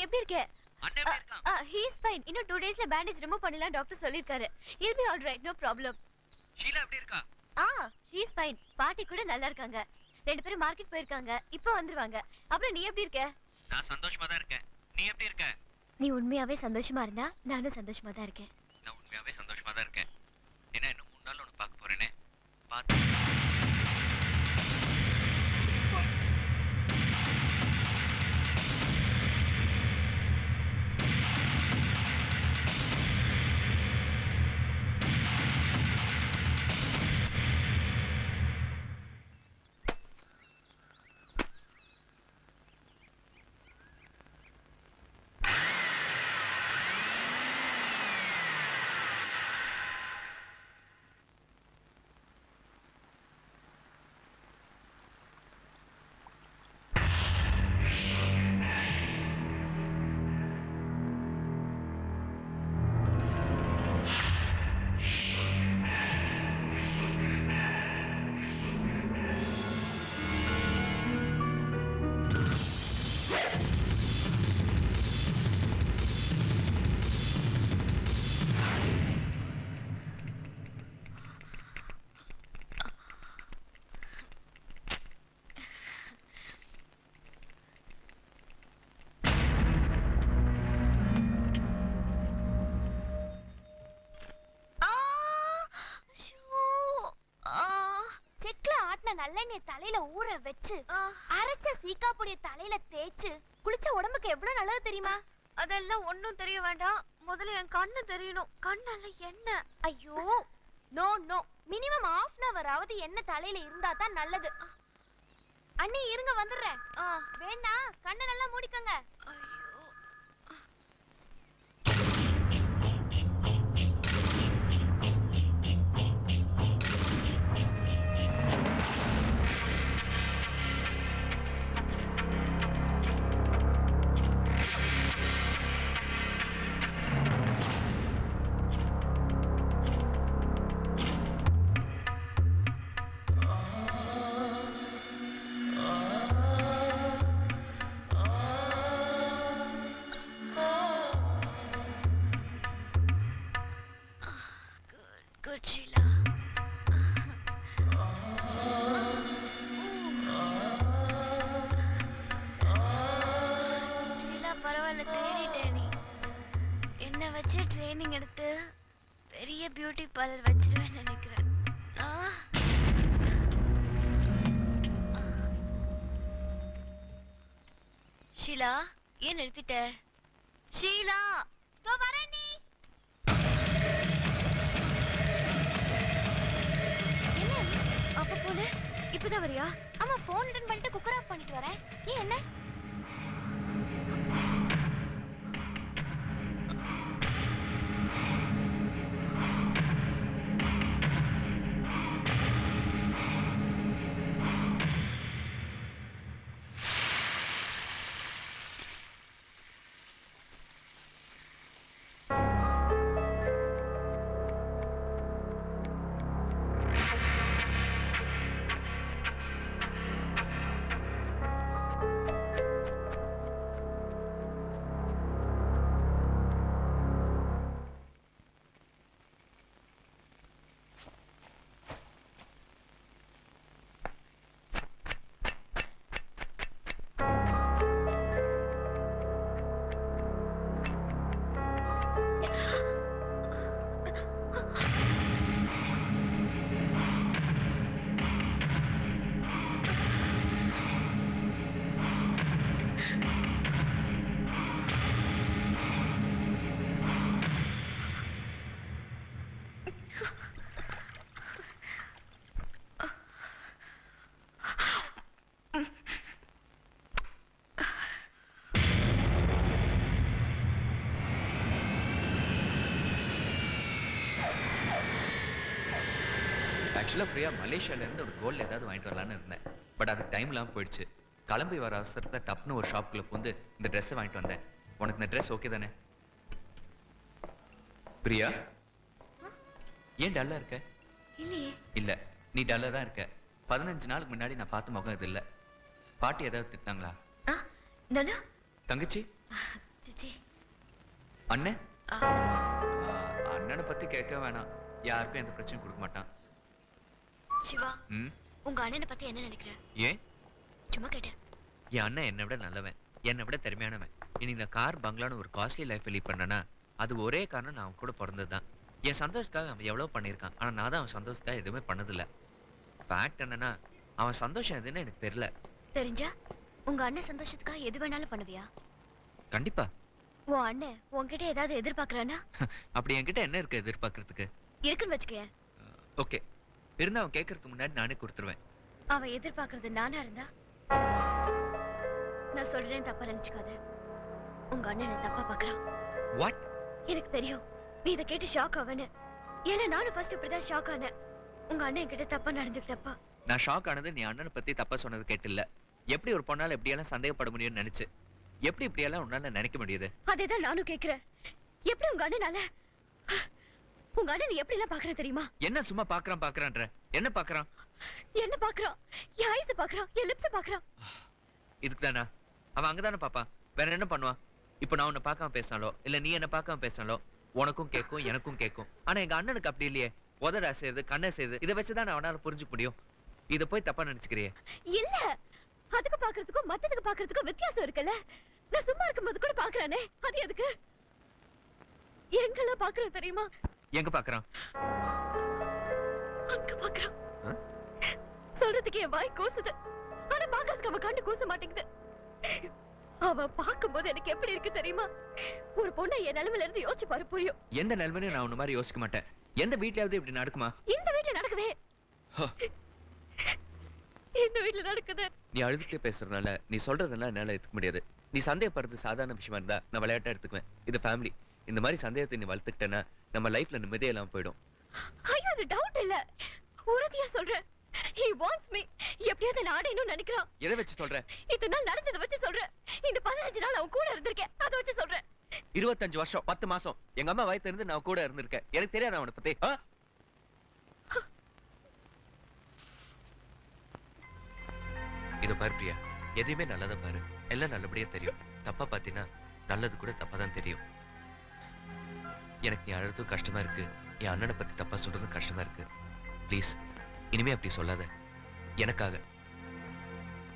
எப்படி இருக்க? அண்ணே எப்படி இருக்கான்? he is fine. இன்னும் 2 daysல bandage remove பண்ணலாம் டாக்டர் சொல்லிருக்காரு. he'll be all right, no problem. Sheila எப்படி இருக்கா? she is fine. பாட்டி கூட நல்லா இருக்காங்க. ரெண்டு பேரும் மார்க்கெட் போயிருக்காங்க. இப்போ வந்துருவாங்க. அப்புறம் நீ எப்படி இருக்க? நான் சந்தோஷமா தான் இருக்கேன். நீ எப்படி இருக்க? நீ உண்மையாவே சந்தோஷமா இருந்தா நானும் சந்தோஷமா தான் இருக்கேன். நான் உண்மையாவே சந்தோஷமா தான் இருக்கேன். என்ன இன்னும் 3 நாள் உன்னை பார்க்க போறேனே. பாத்து நல்லெண்ணெய் தலையில ஊற வச்சு அரைச்ச சீக்கா பொடிய தலையில தேய்ச்சு குளிச்ச உடம்புக்கு எவ்வளவு நல்லது தெரியுமா? அதெல்லாம் ஒண்ணும் தெரிய வேண்டாம். முதல்ல என் கண்ணு தெரியணும். கண்ணால என்ன? ஐயோ நோ நோ, மினிமம் ½ hour ஆவது என்ன தலையில இருந்தா தான் நல்லது. அண்ணி இருங்க வந்துடுறேன். வேணா கண்ணை நல்லா மூடிக்கங்க. பியூட்டி பார்லர் வச்சிருவேன்னு நினைக்கிறேன். ஷீலா ஏன் நிறுத்திட்ட? ஷீலா தோ வரேன். நீ என்ன அப்ப போல இப்பதான் வரியா? ஆமா, போன் அட்டெண்ட் பண்ணிட்டு குக்கர் ஆஃப் பண்ணிட்டு வரேன். ஏன் என்ன? ஆக்சுவலாக பிரியா மலேசியாவிலேருந்து ஒரு கோல்டு ஏதாவது வாங்கிட்டு வரலான்னு இருந்தேன். பட் அது டைம் இல்லாமல் போயிடுச்சு. கிளம்பி வர அவசரத்தை டப்னு ஒரு ஷாப்புக்குள்ள புந்து இந்த ட்ரெஸ்ஸை வாங்கிட்டு வந்தேன். உனக்கு இந்த ட்ரெஸ் ஓகே தானே? பிரியா ஏன் டல்லா இருக்க? இல்லையே. இல்ல, நீ டல்லா தான் இருக்க. 15 நாளுக்கு முன்னாடி நான் பார்த்த முகம் இது இல்ல. பாட்டி ஏதாவது திட்டாங்களா? நானா? தங்கச்சி வந்துருச்சு. அண்ணன் அண்ணனை பத்தி கேட்க வேணாம். யாருக்கும் எந்த பிரச்சனையும் கொடுக்க மாட்டான். சிவா, உங்க அண்ணனை பத்தி என்ன நினைக்கிற? ஏன்? சும்மா கேட்டேன். என் அண்ணன் என்னை விட நல்லவன், என்னை விட திறமையானவன். இனி இந்த கார் பங்களான்னு ஒரு காஸ்ட்லி லைஃப் லீட் பண்ணனா அது ஒரே காரணம் நான் அவன் கூட பிறந்ததுதான். என் சந்தோஷத்துக்காக அவன் எவ்வளவு பண்ணியிருக்கான். ஆனா நான் தான் அவன் சந்தோஷத்துக்காக எதுவுமே பண்ணதில்லை. ஃபேக்ட் என்னன்னா அவன் சந்தோஷம் எதுன்னு எனக்கு தெரியல. தெரிஞ்சா உங்க அண்ணன் சந்தோஷத்துக்காக எது வேணாலும் பண்ணுவியா? கண்டிப்பா. உன் அண்ணன் உன்கிட்ட ஏதாவது எதிர்பார்க்கறானா? அப்படி என்கிட்ட என்ன இருக்கு எதிர்பார்க்கறதுக்கு? இருக்குன்னு வச்சுக்கேன். ஓகே, இருந்தா அவன் கேட்கறதுக்கு முன்னாடி நானே கொடுத்துருவேன். அவன் எதிர்பார்க்கறது நானா இருந்தா? நான் சொல்றேன், தப்பா நினைச்சுக்காத. உங்க அண்ணன் என்ன தப்பா பாக்குறான். வாட்? எனக்கு தெரியும் நீ இதை கேட்டு ஷாக் ஆவன்னு. ஏன்னா நானும் ஃபர்ஸ்ட் இப்படிதான் ஷாக் ஆனேன். உங்க அண்ணன் என்கிட்ட தப்பா நடந்துக்கிட்டப்பா. நான் ஷாக் ஆனது நீ அண்ணனை பத்தி தப்பா சொன்னது கேட்டில்ல. எப்படி ஒரு பொண்ணால எப்படியெல்லாம் சந்தேகப்பட முடியும்னு நினைச்சு எப்படி இப்படியெல்லாம் உன்னால நினைக்க முடியுது? அதேதான் நானும் கேக்குறேன். எப்படி உங்க அண்ணனால உங்க அண்ணன் எப்படி எல்லாம் பாக்குறேன் தெரியுமா? என்ன சும்மா பாக்குறான்ற? என்ன பாக்குறான்? என்ன பாக்குறான்? என் ஐஸ் பாக்குறான், என் லிப்ஸ் பாக்குறான். இதுக்கு தானா அவன் அங்கதானே பாப்பான்? வேற என்ன பண்ணுவான்? இப்ப நான் உன்னை பார்க்காம பேசினாலோ இல்ல நீ என்ன பார்க்காம பேசினாலோ உனக்கும் கேட்கும் எனக்கும் கேட்கும். ஆனா எங்க அண்ணனுக்கு அப்படி இல்லையே. உதடா செய்யுது, கண்ணை செய்யுது, இதை வச்சுதான் அவனால புரிஞ்சுக்க முடியும். இதை போய் தப்பா நினைச்சுக்கிறியே? இல்ல, அதுக்கு பாக்குறதுக்கும் மத்ததுக்கு பாக்குறதுக்கும் வித்தியாசம் இருக்குல்ல. நான் சும்மா இருக்கும்போது கூட பாக்குறானே, அது எதுக்கு? எங்கெல்லாம் பாக்குறேன் தெரியுமா? எங்க பாக்குறான்? அங்க பாக்குறான். சொல்றதுக்கு என் வாய் கூசுது, ஆனா பாக்குறதுக்கு அவன் கண்டு கூச மாட்டேங்குது. அவன் பார்க்கும்போது எனக்கு எப்படி இருக்கு தெரியுமா? ஒரு பொண்ணை என் நிலைமையில இருந்து யோசிச்சு பாரு, புரியும். எந்த நிலைமையும் நான் உன்ன மாதிரி யோசிக்க மாட்டேன். எந்த வீட்லயாவது இப்படி நடக்குமா? இந்த வீட்டுல நடக்குதே. இந்த வீட்டுல நடக்குது. நீ அழுதுட்டே பேசுறதுனால நீ சொல்றதெல்லாம் என்னால எடுத்துக்க முடியாது. நீ சந்தேகப்படுறது சாதாரண விஷயமா இருந்தா நான் விளையாட்டா எடுத்துக்குவேன். இது ஃபேமிலி. இந்த மாதிரி சந்தேகத்தை நீ வளர்த்துக்கிட்டேன்னா நம்ம லைஃப்ல நிம்மதியே இல்லாம போயிடும். ஐயோ, அது டவுட் இல்ல, உறுதியா சொல்றேன். He wants me. எப்படியாவது நான் அடையணும்னு நினைக்கிறான். எதை வச்சு சொல்ற? இத்தனை நாள் நடந்ததை வச்சு சொல்றேன். இந்த 15 நாள் அவன் கூட இருந்திருக்கேன், அதை வச்சு சொல்றேன். 25 வருஷம் 10 மாசம் எங்க அம்மா வயித்துல இருந்து நான் கூட இருந்திருக்கேன். எனக்கு தெரியாது அவனை பத்தி. இத பாரு பிரியா, எதையுமே நல்லதா பாரு. எல்லாம் நல்லபடியா தெரியும். தப்பா பாத்தீங்கன்னா நல்லது கூட தப்பா தான் தெரியும். எனக்கு நீ அழுறதும் கஷ்டமா இருக்கு, என் அண்ணனை பத்தி தப்பா சொல்றதும் கஷ்டமா இருக்கு. ப்ளீஸ் இனிமே அப்படி சொல்லாத. எனக்காக,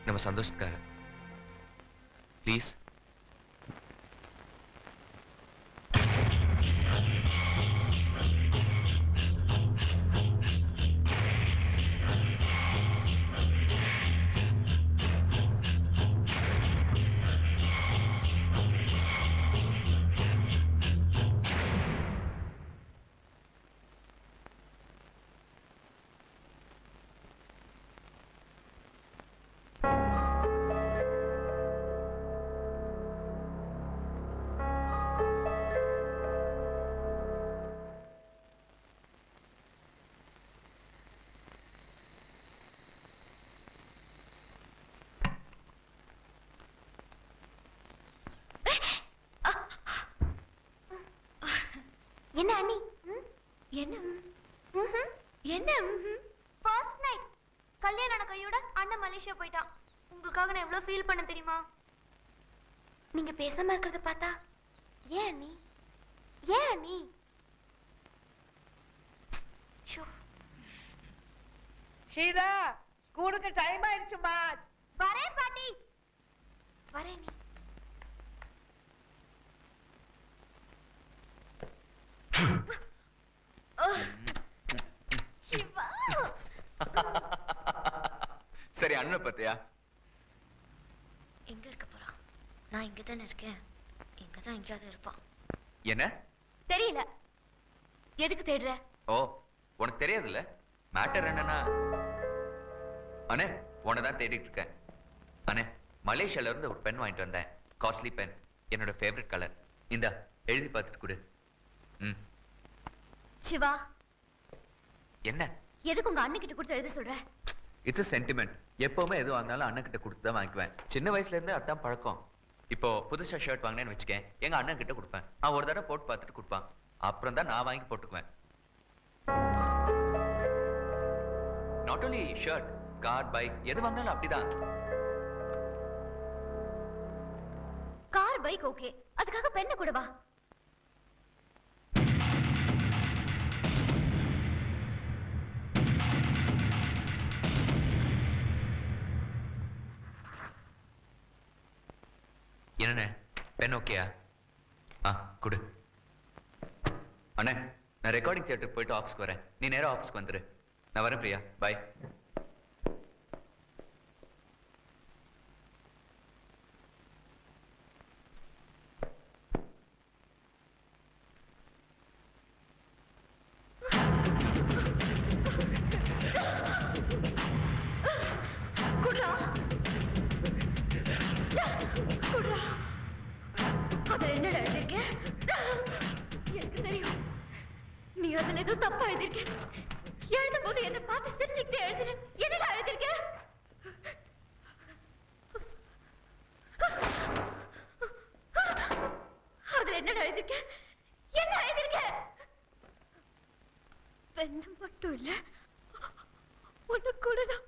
நம்ம சந்தோஷத்துக்காக ப்ளீஸ். என்ன அண்ணி? என்ன என்ன? ஃபர்ஸ்ட் நைட் கல்யாணம் ஆன கையோட அண்ணன் மலேசியா போயிட்டான். உங்களுக்காக நான் எவ்வளவு ஃபீல் பண்ண தெரியுமா? நீங்க பேசாம இருக்கிறத பார்த்தா. ஏன் அண்ணி? ஏன் அண்ணி? ஷீலா, ஸ்கூலுக்கு டைம் ஆயிடுச்சுமா. வரேன் பாட்டி, வரேன். நீ சரி, அண்ணன் பத்தியா? எங்க இருக்க போறான்? நான் இங்க தானே இருக்கேன். இங்கதான் எங்கேயாவது இருப்பான். என்ன தெரியல. எதுக்கு தேடுற? ஓ, உனக்கு தெரியாதுல்ல. மேட்டர் என்னன்னா, அண்ணே உனதான் தேடிட்டு இருக்கேன். அண்ணே, மலேசியால இருந்து ஒரு பென் வாங்கிட்டு வந்தேன். காஸ்ட்லி பென், என்னோட ஃபேவரட் கலர். இந்தா எழுதி பார்த்துட்டு கொடு. சிவா, என்ன? எதுக்கு உங்க அண்ணன் கிட்ட கொடுத்து எழுத சொல்ற? It's sentiment. எப்பவுமே எது வாங்கினாலும் அண்ணன் கிட்ட கொடுத்து தான் வாங்கிக்குவேன். சின்ன வயசுல இருந்து அதான் பழக்கம். இப்போ புதுசா ஷர்ட் வாங்கினேன்னு வச்சுக்கேன், எங்க அண்ணன் கிட்ட கொடுப்பேன். அவன் ஒரு தடவை போட்டு பார்த்துட்டு கொடுப்பான். அப்புறம் தான் நான் வாங்கி போட்டுக்குவேன். Not only shirt, car, bike எது வாங்கினாலும் அப்படிதான். கார், பைக் ஓகே, அது அதுக்காக பெண்ணை கூடவா? என்னண்ணே பென் ஓகேயா? குடு. அண்ணே நான் ரெக்கார்டிங் தியேட்டருக்கு போயிட்டு ஆஃபீஸ்க்கு வரேன். நீ நேரம் ஆஃபீஸ்க்கு வந்துரு. நான் வரேன் பிரியா. பாய். என்னடா எழுதிருக்க? எனக்கு தெரியும் நீ அதுல ஏதோ தப்பா எழுதிருக்க. எழுதும் போது என்ன பார்த்து சிரிச்சுக்கிட்டே எழுதுற. என்னடா எழுதிருக்க? அதுல என்னடா எழுதிருக்க? என்ன எழுதிருக்க? பெண்ணு மட்டும் இல்ல, ஒண்ணு கூடதான்.